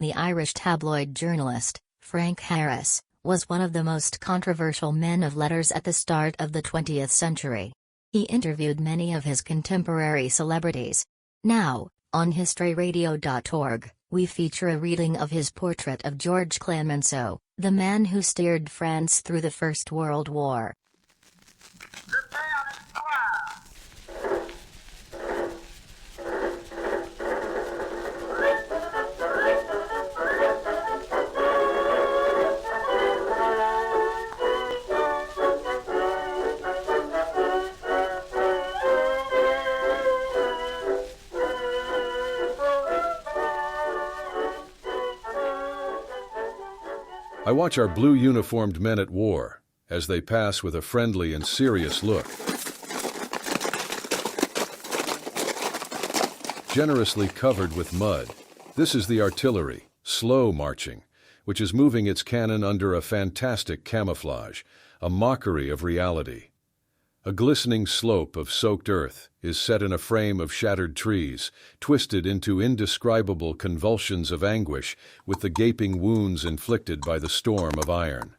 The Irish tabloid journalist, Frank Harris, was one of the most controversial men of letters at the start of the 20th century. He interviewed many of his contemporary celebrities. Now, on historyradio.org, we feature a reading of his portrait of Georges Clemenceau, the man who steered France through the First World War. I watch our blue-uniformed men at war, as they pass with a friendly and serious look. Generously covered with mud, this is the artillery, slow marching, which is moving its cannon under a fantastic camouflage, a mockery of reality. A glistening slope of soaked earth is set in a frame of shattered trees, twisted into indescribable convulsions of anguish with the gaping wounds inflicted by the storm of iron.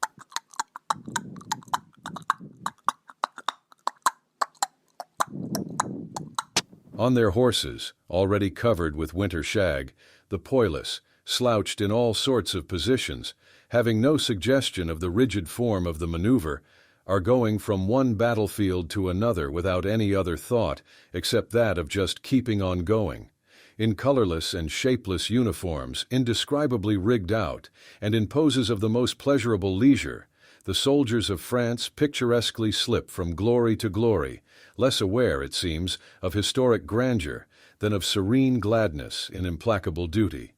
On their horses, already covered with winter shag, the poilus, slouched in all sorts of positions, having no suggestion of the rigid form of the maneuver, are going from one battlefield to another without any other thought except that of just keeping on going. In colorless and shapeless uniforms, indescribably rigged out, and in poses of the most pleasurable leisure, the soldiers of France picturesquely slip from glory to glory, less aware, it seems, of historic grandeur than of serene gladness in implacable duty.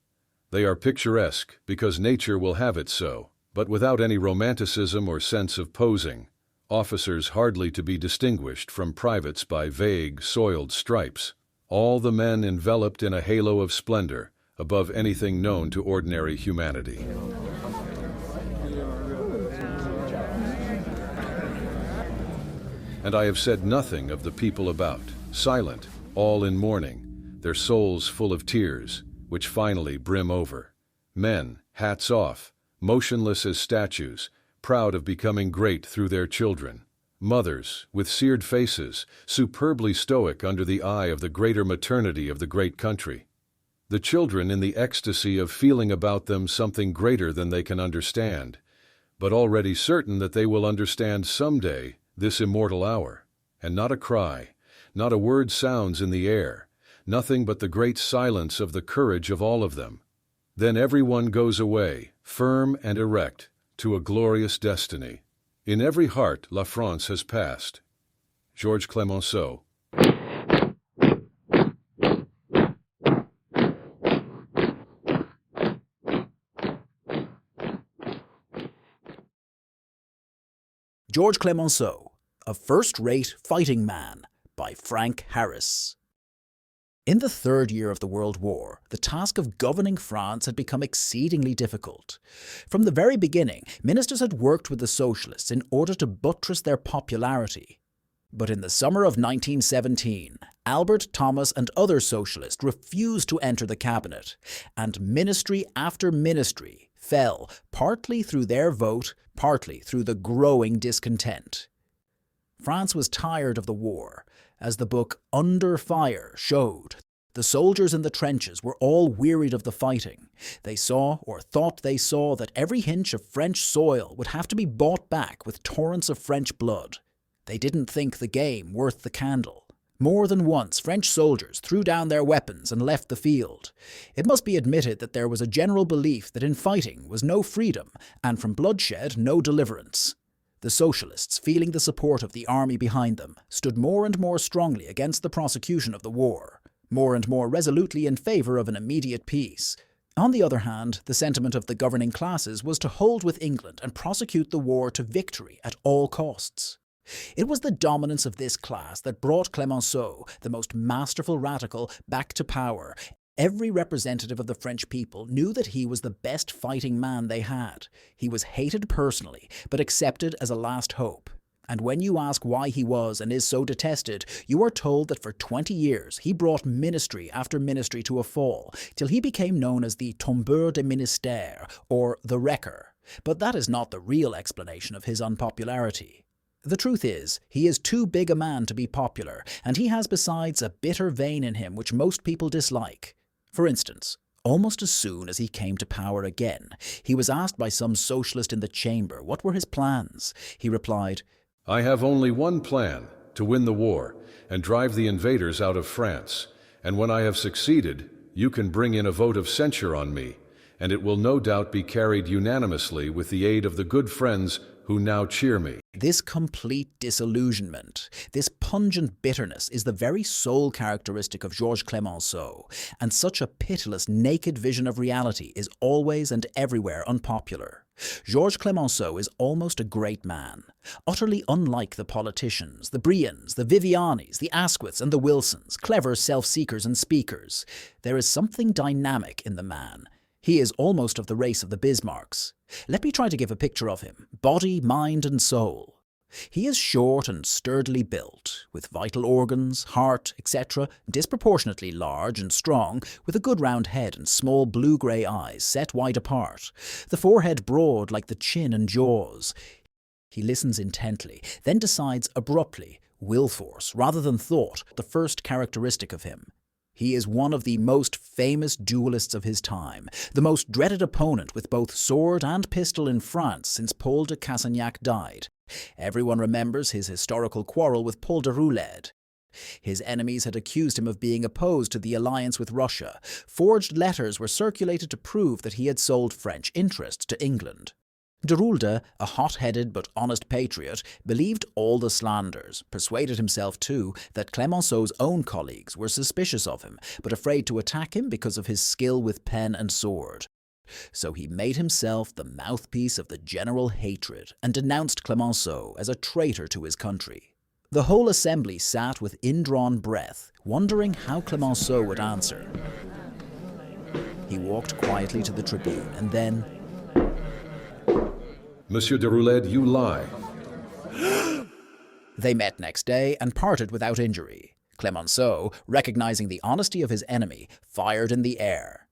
They are picturesque because nature will have it so, but without any romanticism or sense of posing. Officers hardly to be distinguished from privates by vague, soiled stripes. All the men enveloped in a halo of splendor, above anything known to ordinary humanity. And I have said nothing of the people about, silent, all in mourning, their souls full of tears, which finally brim over. Men, hats off, motionless as statues, proud of becoming great through their children. Mothers, with seared faces, superbly stoic under the eye of the greater maternity of the great country. The children in the ecstasy of feeling about them something greater than they can understand, but already certain that they will understand someday this immortal hour. And not a cry, not a word sounds in the air, nothing but the great silence of the courage of all of them. Then everyone goes away, firm and erect, to a glorious destiny. In every heart La France has passed. Georges Clemenceau. Georges Clemenceau, A First-Rate Fighting Man, by Frank Harris. In the third year of the World War, the task of governing France had become exceedingly difficult. From the very beginning, ministers had worked with the socialists in order to buttress their popularity. But in the summer of 1917, Albert Thomas and other socialists refused to enter the cabinet, and ministry after ministry fell, partly through their vote, partly through the growing discontent. France was tired of the war. As the book Under Fire showed, the soldiers in the trenches were all wearied of the fighting. They saw, or thought they saw, that every inch of French soil would have to be bought back with torrents of French blood. They didn't think the game worth the candle. More than once, French soldiers threw down their weapons and left the field. It must be admitted that there was a general belief that in fighting was no freedom, and from bloodshed no deliverance. The socialists, feeling the support of the army behind them, stood more and more strongly against the prosecution of the war, more and more resolutely in favour of an immediate peace. On the other hand, the sentiment of the governing classes was to hold with England and prosecute the war to victory at all costs. It was the dominance of this class that brought Clemenceau, the most masterful radical, back to power. Every representative of the French people knew that he was the best fighting man they had. He was hated personally, but accepted as a last hope. And when you ask why he was and is so detested, you are told that for 20 years he brought ministry after ministry to a fall, till he became known as the tombeur de ministère, or the wrecker. But that is not the real explanation of his unpopularity. The truth is, he is too big a man to be popular, and he has besides a bitter vein in him which most people dislike. For instance, almost as soon as he came to power again, he was asked by some socialist in the chamber what were his plans. He replied, "I have only one plan, to win the war and drive the invaders out of France. And when I have succeeded, you can bring in a vote of censure on me, and it will no doubt be carried unanimously with the aid of the good friends who now cheer me." This complete disillusionment, this pungent bitterness is the very sole characteristic of Georges Clemenceau, and such a pitiless, naked vision of reality is always and everywhere unpopular. Georges Clemenceau is almost a great man, utterly unlike the politicians, the Briens, the Vivianis, the Asquiths and the Wilsons, clever self-seekers and speakers. There is something dynamic in the man. He is almost of the race of the Bismarcks. Let me try to give a picture of him, body, mind and soul. He is short and sturdily built, with vital organs, heart, etc., disproportionately large and strong, with a good round head and small blue-grey eyes set wide apart, the forehead broad like the chin and jaws. He listens intently, then decides abruptly, will force rather than thought, the first characteristic of him. He is one of the most famous duelists of his time, the most dreaded opponent with both sword and pistol in France since Paul de Cassagnac died. Everyone remembers his historical quarrel with Paul de Roulette. His enemies had accused him of being opposed to the alliance with Russia. Forged letters were circulated to prove that he had sold French interests to England. De Roulette, a hot-headed but honest patriot, believed all the slanders, persuaded himself too that Clemenceau's own colleagues were suspicious of him, but afraid to attack him because of his skill with pen and sword. So he made himself the mouthpiece of the general hatred and denounced Clemenceau as a traitor to his country. The whole assembly sat with indrawn breath, wondering how Clemenceau would answer. He walked quietly to the tribune and then, "Monsieur de Roulette, you lie." They met next day and parted without injury. Clemenceau, recognizing the honesty of his enemy, fired in the air.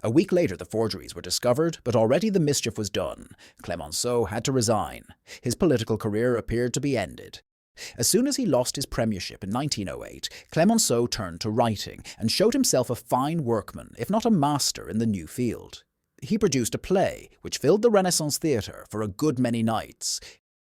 A week later the forgeries were discovered, but already the mischief was done. Clemenceau had to resign. His political career appeared to be ended. As soon as he lost his premiership in 1908, Clemenceau turned to writing and showed himself a fine workman, if not a master, in the new field. He produced a play, which filled the Renaissance Theatre for a good many nights.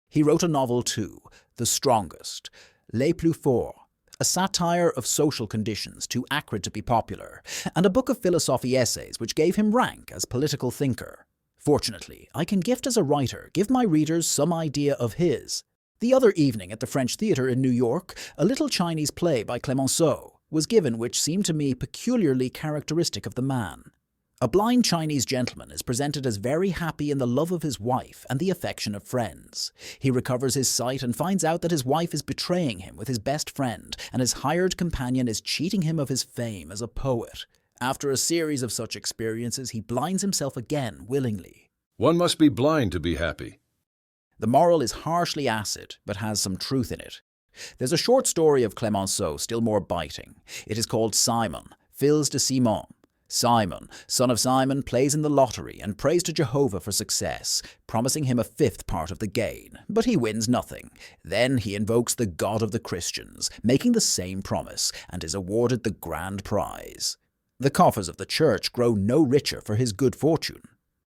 He wrote a novel too, The Strongest, Les Plus Forts, a satire of social conditions too acrid to be popular, and a book of philosophy essays which gave him rank as political thinker. Fortunately, I can gift as a writer give my readers some idea of his. The other evening at the French Theatre in New York, a little Chinese play by Clemenceau was given which seemed to me peculiarly characteristic of the man. A blind Chinese gentleman is presented as very happy in the love of his wife and the affection of friends. He recovers his sight and finds out that his wife is betraying him with his best friend, and his hired companion is cheating him of his fame as a poet. After a series of such experiences, he blinds himself again willingly. One must be blind to be happy. The moral is harshly acid, but has some truth in it. There's a short story of Clemenceau still more biting. It is called Simon, Fils de Simon. Simon, son of Simon, plays in the lottery and prays to Jehovah for success, promising him a fifth part of the gain, but he wins nothing. Then he invokes the God of the Christians, making the same promise, and is awarded the grand prize. The coffers of the church grow no richer for his good fortune.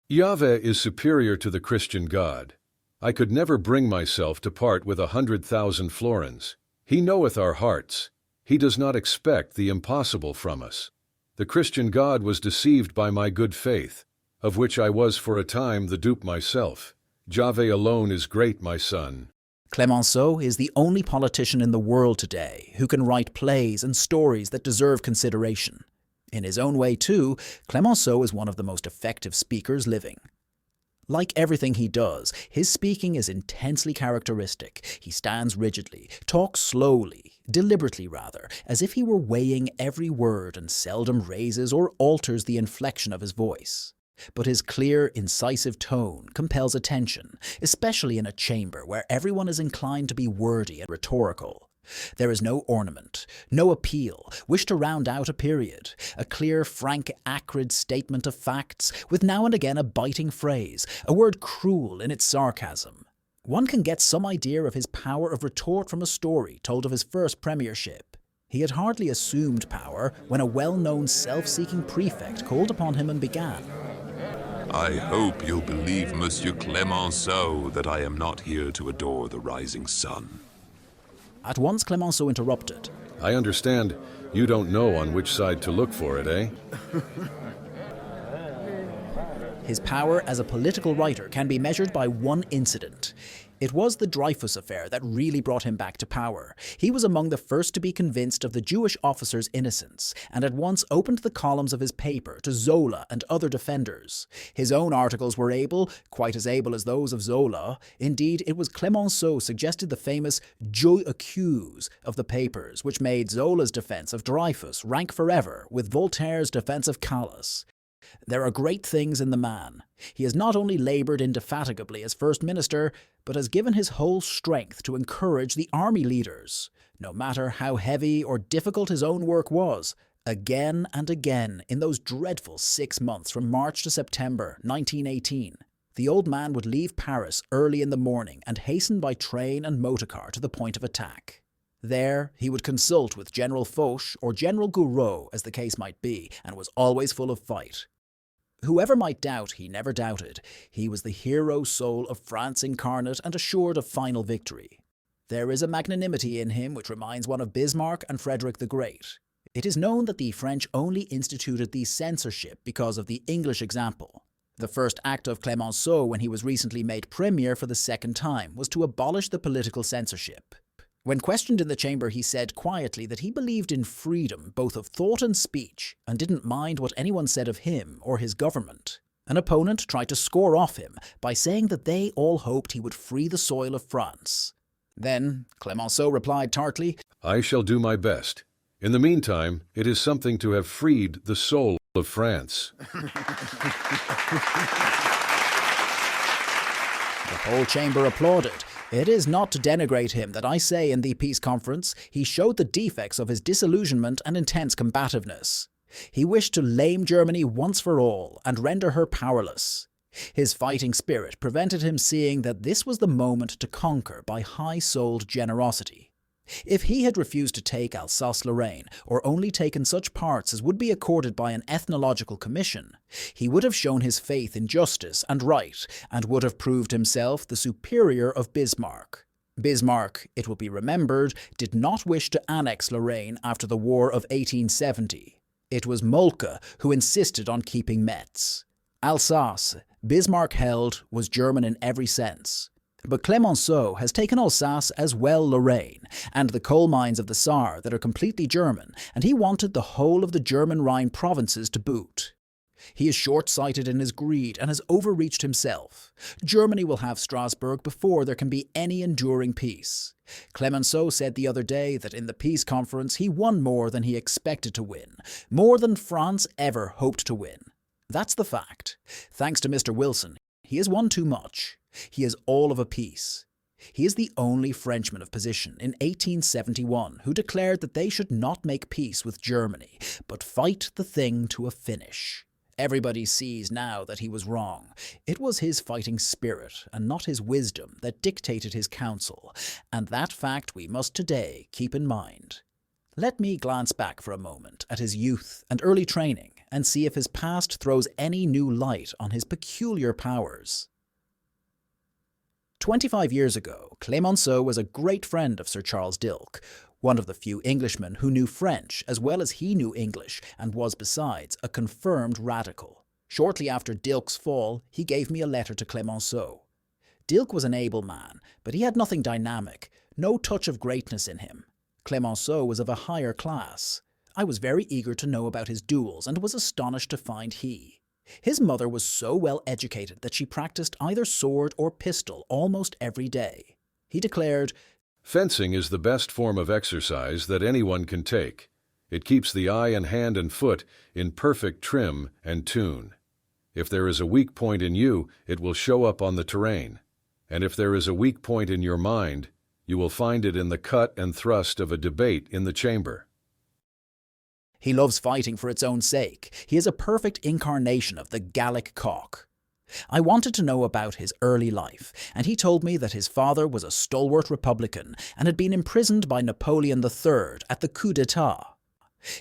Yahweh is superior to the Christian God. I could never bring myself to part with 100,000 florins. He knoweth our hearts. He does not expect the impossible from us. The Christian God was deceived by my good faith, of which I was for a time the dupe myself. Yahweh alone is great, my son. Clemenceau is the only politician in the world today who can write plays and stories that deserve consideration. In his own way, too, Clemenceau is one of the most effective speakers living. Like everything he does, his speaking is intensely characteristic. He stands rigidly, talks slowly, deliberately rather, as if he were weighing every word and seldom raises or alters the inflection of his voice. But his clear, incisive tone compels attention, especially in a chamber where everyone is inclined to be wordy and rhetorical. There is no ornament, no appeal, wish to round out a period, a clear, frank, acrid statement of facts, with now and again a biting phrase, a word cruel in its sarcasm. One can get some idea of his power of retort from a story told of his first premiership. He had hardly assumed power when a well-known self-seeking prefect called upon him and began. I hope you'll believe, Monsieur Clemenceau, that I am not here to adore the rising sun. At once Clemenceau interrupted. I understand you don't know on which side to look for it, eh? His power as a political writer can be measured by one incident. It was the Dreyfus affair that really brought him back to power. He was among the first to be convinced of the Jewish officer's innocence, and at once opened the columns of his paper to Zola and other defenders. His own articles were able, quite as able as those of Zola. Indeed, it was Clemenceau suggested the famous Dieu accuse of the papers, which made Zola's defence of Dreyfus rank forever with Voltaire's defence of Calas. There are great things in the man. He has not only laboured indefatigably as First Minister, but has given his whole strength to encourage the army leaders. No matter how heavy or difficult his own work was, again and again in those dreadful 6 months from March to September 1918, the old man would leave Paris early in the morning and hasten by train and motorcar to the point of attack. There, he would consult with General Foch or General Gouraud, as the case might be, and was always full of fight. Whoever might doubt, he never doubted. He was the hero soul of France incarnate and assured of final victory. There is a magnanimity in him which reminds one of Bismarck and Frederick the Great. It is known that the French only instituted the censorship because of the English example. The first act of Clemenceau when he was recently made premier for the second time was to abolish the political censorship. When questioned in the chamber, he said quietly that he believed in freedom both of thought and speech and didn't mind what anyone said of him or his government. An opponent tried to score off him by saying that they all hoped he would free the soil of France. Then Clemenceau replied tartly, I shall do my best. In the meantime, it is something to have freed the soul of France. The whole chamber applauded. It is not to denigrate him that I say in the peace conference he showed the defects of his disillusionment and intense combativeness. He wished to lame Germany once for all and render her powerless. His fighting spirit prevented him seeing that this was the moment to conquer by high-souled generosity. If he had refused to take Alsace-Lorraine, or only taken such parts as would be accorded by an ethnological commission, he would have shown his faith in justice and right, and would have proved himself the superior of Bismarck. Bismarck, it will be remembered, did not wish to annex Lorraine after the War of 1870. It was Moltke who insisted on keeping Metz. Alsace, Bismarck held, was German in every sense. But Clemenceau has taken Alsace as well Lorraine, and the coal mines of the Saar that are completely German, and he wanted the whole of the German Rhine provinces to boot. He is short-sighted in his greed and has overreached himself. Germany will have Strasbourg before there can be any enduring peace. Clemenceau said the other day that in the peace conference he won more than he expected to win, more than France ever hoped to win. That's the fact. Thanks to Mr. Wilson, he has won too much. He is all of a piece. He is the only Frenchman of position in 1871 who declared that they should not make peace with Germany, but fight the thing to a finish. Everybody sees now that he was wrong. It was his fighting spirit and not his wisdom that dictated his counsel, and that fact we must today keep in mind. Let me glance back for a moment at his youth and early training and see if his past throws any new light on his peculiar powers. 25 years ago, Clemenceau was a great friend of Sir Charles Dilke, one of the few Englishmen who knew French as well as he knew English and was besides a confirmed radical. Shortly after Dilke's fall, he gave me a letter to Clemenceau. Dilke was an able man, but he had nothing dynamic, no touch of greatness in him. Clemenceau was of a higher class. I was very eager to know about his duels and was astonished to find his mother was so well educated that she practiced either sword or pistol almost every day. He declared, Fencing is the best form of exercise that anyone can take. It keeps the eye and hand and foot in perfect trim and tune. If there is a weak point in you, it will show up on the terrain. And if there is a weak point in your mind, you will find it in the cut and thrust of a debate in the chamber. He loves fighting for its own sake. He is a perfect incarnation of the Gallic cock. I wanted to know about his early life, and he told me that his father was a stalwart Republican and had been imprisoned by Napoleon III at the coup d'etat.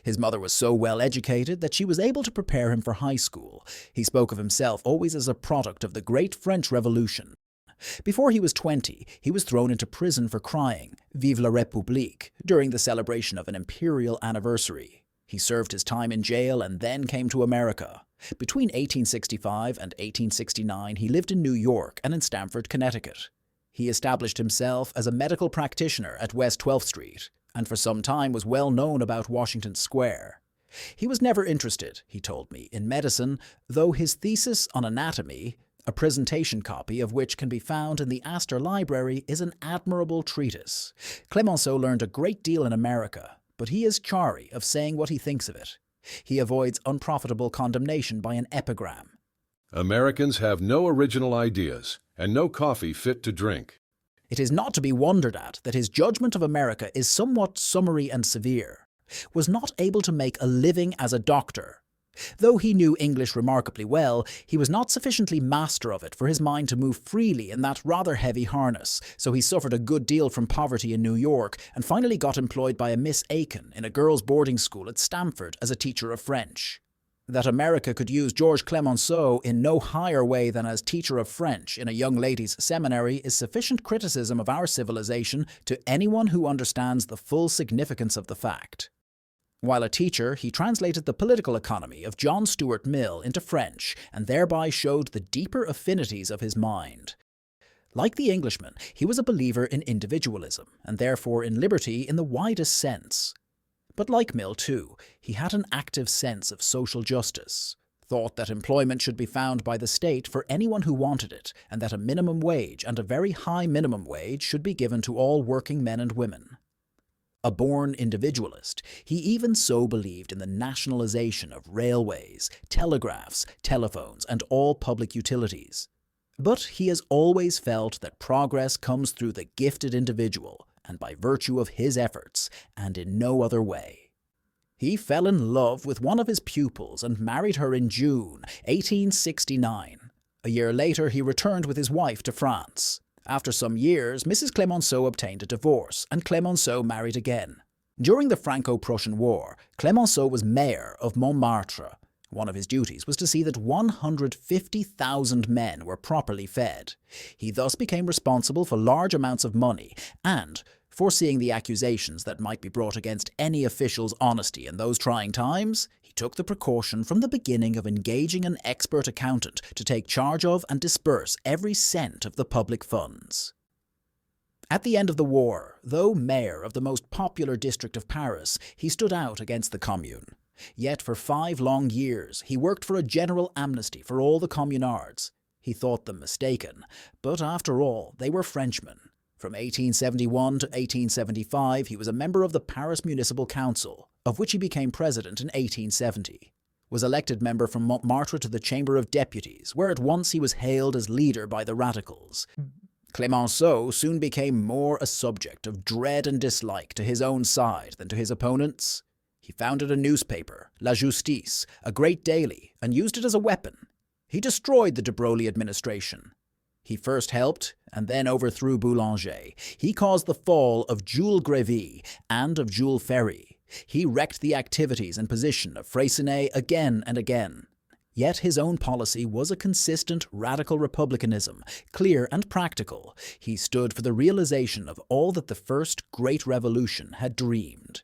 His mother was so well educated that she was able to prepare him for high school. He spoke of himself always as a product of the Great French Revolution. Before he was 20, he was thrown into prison for crying "Vive la République" during the celebration of an imperial anniversary. He served his time in jail and then came to America. Between 1865 and 1869, he lived in New York and in Stamford, Connecticut. He established himself as a medical practitioner at West 12th Street, and for some time was well known about Washington Square. He was never interested, he told me, in medicine, though his thesis on anatomy, a presentation copy of which can be found in the Astor Library, is an admirable treatise. Clemenceau learned a great deal in America, but he is chary of saying what he thinks of it. He avoids unprofitable condemnation by an epigram. Americans have no original ideas and no coffee fit to drink. It is not to be wondered at that his judgment of America is somewhat summary and severe. Was not able to make a living as a doctor. Though he knew English remarkably well, he was not sufficiently master of it for his mind to move freely in that rather heavy harness, so he suffered a good deal from poverty in New York and finally got employed by a Miss Aiken in a girls' boarding school at Stamford as a teacher of French. That America could use Georges Clemenceau in no higher way than as teacher of French in a young ladies' seminary is sufficient criticism of our civilization to anyone who understands the full significance of the fact. While a teacher, he translated the political economy of John Stuart Mill into French and thereby showed the deeper affinities of his mind. Like the Englishman, he was a believer in individualism and therefore in liberty in the widest sense. But like Mill too, he had an active sense of social justice, thought that employment should be found by the state for anyone who wanted it, and that a minimum wage and a very high minimum wage should be given to all working men and women. A born individualist, he even so believed in the nationalization of railways, telegraphs, telephones, and all public utilities. But he has always felt that progress comes through the gifted individual and by virtue of his efforts, and in no other way. He fell in love with one of his pupils and married her in June 1869. A year later, he returned with his wife to France. After some years, Mrs. Clemenceau obtained a divorce, and Clemenceau married again. During the Franco-Prussian War, Clemenceau was mayor of Montmartre. One of his duties was to see that 150,000 men were properly fed. He thus became responsible for large amounts of money and, foreseeing the accusations that might be brought against any official's honesty in those trying times, he took the precaution from the beginning of engaging an expert accountant to take charge of and disburse every cent of the public funds. At the end of the war, though mayor of the most popular district of Paris, he stood out against the Commune. Yet for 5 long years he worked for a general amnesty for all the communards. He thought them mistaken, but after all, they were Frenchmen. From 1871 to 1875 he was a member of the Paris Municipal Council, of which he became president in 1870. Was elected member from Montmartre to the Chamber of Deputies, where at once he was hailed as leader by the radicals. Clemenceau soon became more a subject of dread and dislike to his own side than to his opponents. He founded a newspaper, La Justice, a great daily, and used it as a weapon. He destroyed the de Broglie administration. He first helped and then overthrew Boulanger. He caused the fall of Jules Grévy and of Jules Ferry. He wrecked the activities and position of Freycinet again and again. Yet his own policy was a consistent radical republicanism, clear and practical. He stood for the realization of all that the first great revolution had dreamed.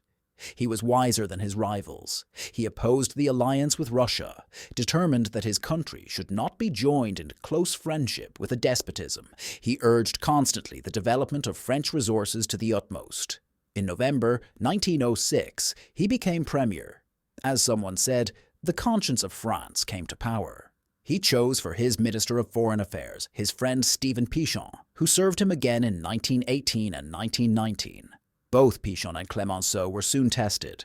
He was wiser than his rivals. He opposed the alliance with Russia, determined that his country should not be joined in close friendship with a despotism. He urged constantly the development of French resources to the utmost. In November 1906, he became premier. As someone said, the conscience of France came to power. He chose for his Minister of Foreign Affairs his friend Stephen Pichon, who served him again in 1918 and 1919. Both Pichon and Clemenceau were soon tested.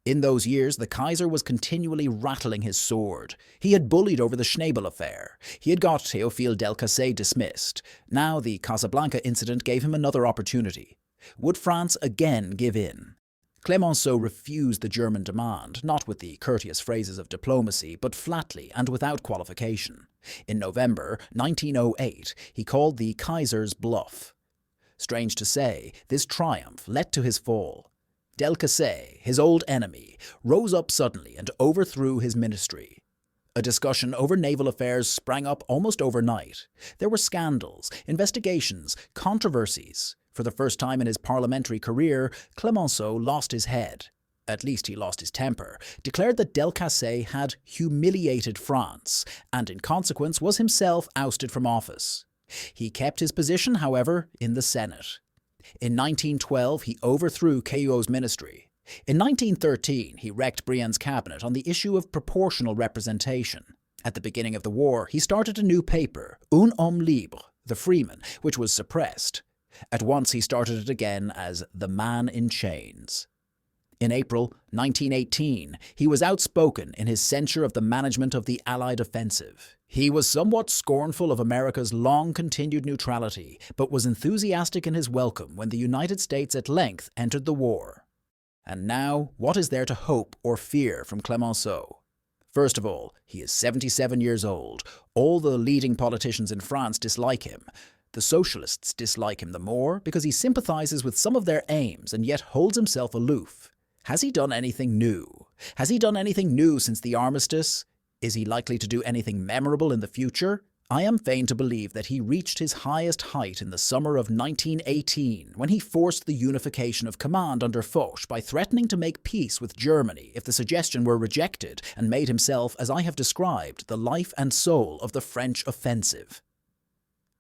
In those years, the Kaiser was continually rattling his sword. He had bullied over the Schnabel affair. He had got Théophile Delcassé dismissed. Now the Casablanca incident gave him another opportunity. Would France again give in? Clemenceau refused the German demand, not with the courteous phrases of diplomacy, but flatly and without qualification. In November 1908, he called the Kaiser's bluff. Strange to say, this triumph led to his fall. Delcassé, his old enemy, rose up suddenly and overthrew his ministry. A discussion over naval affairs sprang up almost overnight. There were scandals, investigations, controversies. For the first time in his parliamentary career, Clemenceau lost his head. At least he lost his temper, declared that Delcassé had humiliated France, and in consequence was himself ousted from office. He kept his position, however, in the Senate. In 1912, he overthrew Caillox's ministry. In 1913, he wrecked Brienne's cabinet on the issue of proportional representation. At the beginning of the war, he started a new paper, Un Homme Libre, The Freeman, which was suppressed. At once he started it again as The Man in Chains. In April 1918, he was outspoken in his censure of the management of the Allied offensive. He was somewhat scornful of America's long-continued neutrality, but was enthusiastic in his welcome when the United States at length entered the war. And now, what is there to hope or fear from Clemenceau? First of all, he is 77 years old. All the leading politicians in France dislike him. The socialists dislike him the more because he sympathizes with some of their aims and yet holds himself aloof. Has he done anything new? Has he done anything new since the armistice? Is he likely to do anything memorable in the future? I am fain to believe that he reached his highest height in the summer of 1918 when he forced the unification of command under Foch by threatening to make peace with Germany if the suggestion were rejected, and made himself, as I have described, the life and soul of the French offensive.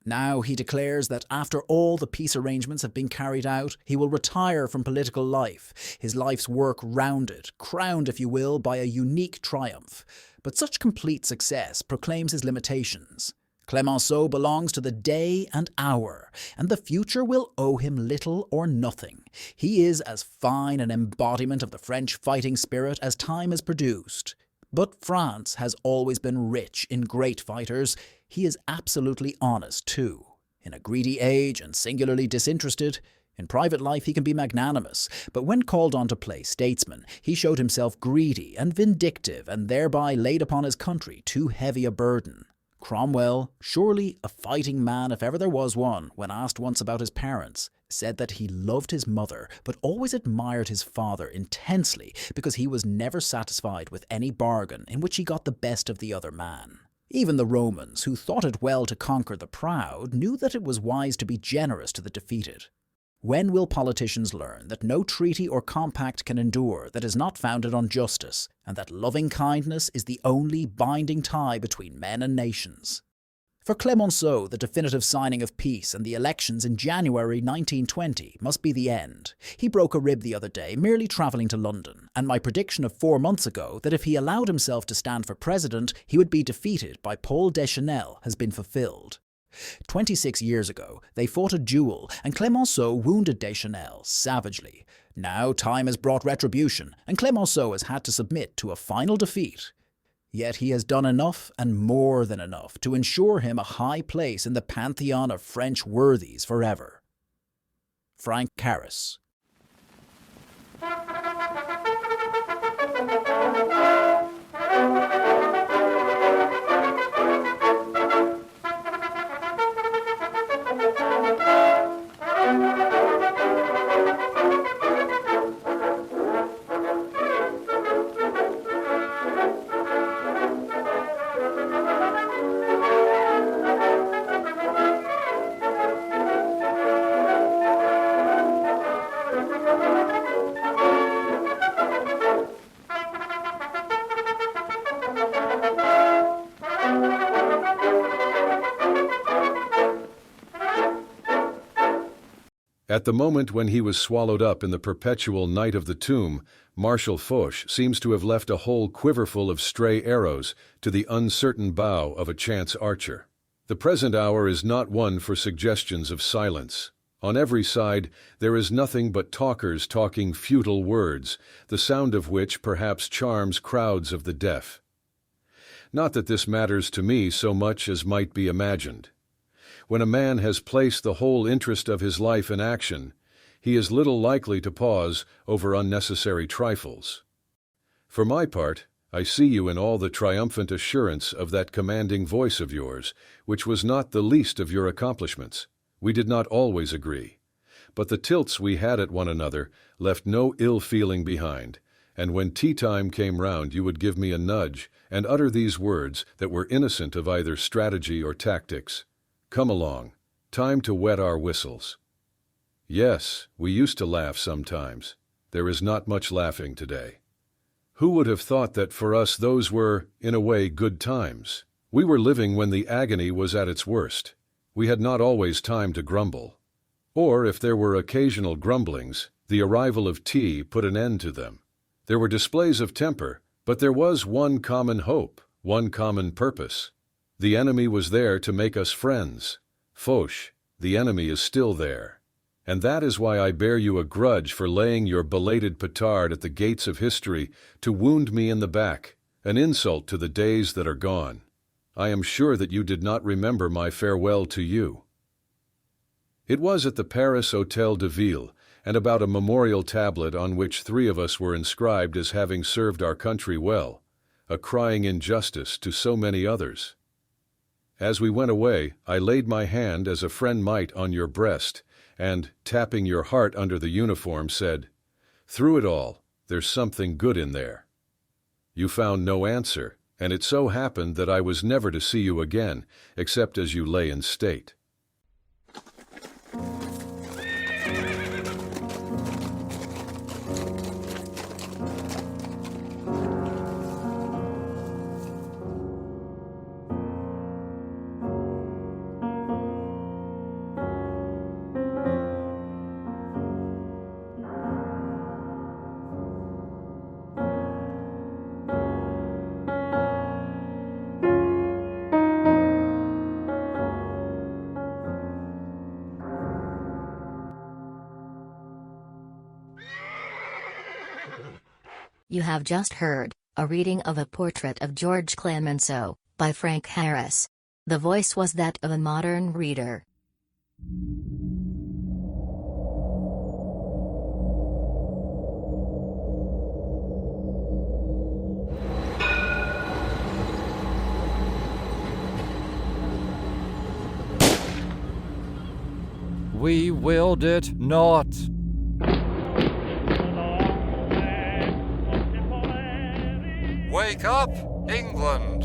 Now he declares that after all the peace arrangements have been carried out, he will retire from political life, his life's work rounded, crowned, if you will, by a unique triumph. But such complete success proclaims his limitations. Clemenceau belongs to the day and hour, and the future will owe him little or nothing. He is as fine an embodiment of the French fighting spirit as time has produced. But France has always been rich in great fighters. He is absolutely honest, too. In a greedy age and singularly disinterested, in private life he can be magnanimous, but when called on to play statesman, he showed himself greedy and vindictive and thereby laid upon his country too heavy a burden. Cromwell, surely a fighting man if ever there was one, when asked once about his parents, said that he loved his mother but always admired his father intensely because he was never satisfied with any bargain in which he got the best of the other man. Even the Romans, who thought it well to conquer the proud, knew that it was wise to be generous to the defeated. When will politicians learn that no treaty or compact can endure that is not founded on justice, and that loving kindness is the only binding tie between men and nations? For Clemenceau, the definitive signing of peace and the elections in January 1920 must be the end. He broke a rib the other day merely travelling to London, and my prediction of 4 months ago that if he allowed himself to stand for president, he would be defeated by Paul Deschanel has been fulfilled. 26 years ago, they fought a duel, and Clemenceau wounded Deschanel savagely. Now time has brought retribution, and Clemenceau has had to submit to a final defeat. Yet he has done enough and more than enough to ensure him a high place in the pantheon of French worthies forever. Frank Harris. At the moment when he was swallowed up in the perpetual night of the tomb, Marshal Foch seems to have left a whole quiverful of stray arrows to the uncertain bow of a chance archer. The present hour is not one for suggestions of silence. On every side there is nothing but talkers talking futile words, the sound of which perhaps charms crowds of the deaf. Not that this matters to me so much as might be imagined. When a man has placed the whole interest of his life in action, he is little likely to pause over unnecessary trifles. For my part, I see you in all the triumphant assurance of that commanding voice of yours, which was not the least of your accomplishments. We did not always agree, but the tilts we had at one another left no ill feeling behind, and when tea time came round you would give me a nudge and utter these words that were innocent of either strategy or tactics. Come along, time to wet our whistles. Yes, we used to laugh sometimes. There is not much laughing today. Who would have thought that for us those were, in a way, good times? We were living when the agony was at its worst. We had not always time to grumble. Or, if there were occasional grumblings, the arrival of tea put an end to them. There were displays of temper, but there was one common hope, one common purpose. The enemy was there to make us friends. Foch, the enemy is still there. And that is why I bear you a grudge for laying your belated petard at the gates of history to wound me in the back, an insult to the days that are gone. I am sure that you did not remember my farewell to you. It was at the Paris Hôtel de Ville, and about a memorial tablet on which 3 of us were inscribed as having served our country well, a crying injustice to so many others. As we went away, I laid my hand as a friend might on your breast, and, tapping your heart under the uniform, said, "Through it all, there's something good in there." You found no answer, and it so happened that I was never to see you again, except as you lay in state. You have just heard a reading of a portrait of Georges Clemenceau by Frank Harris. The voice was that of a modern reader. We willed it not. Wake up, England!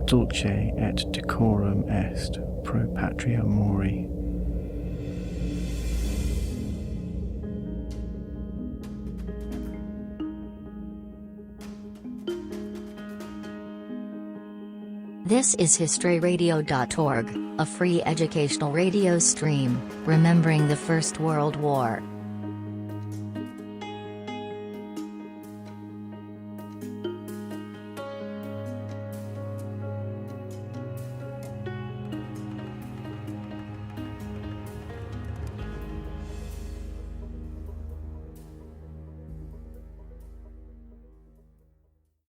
Dulce et decorum est pro patria mori. This is historyradio.org, a free educational radio stream, remembering the First World War.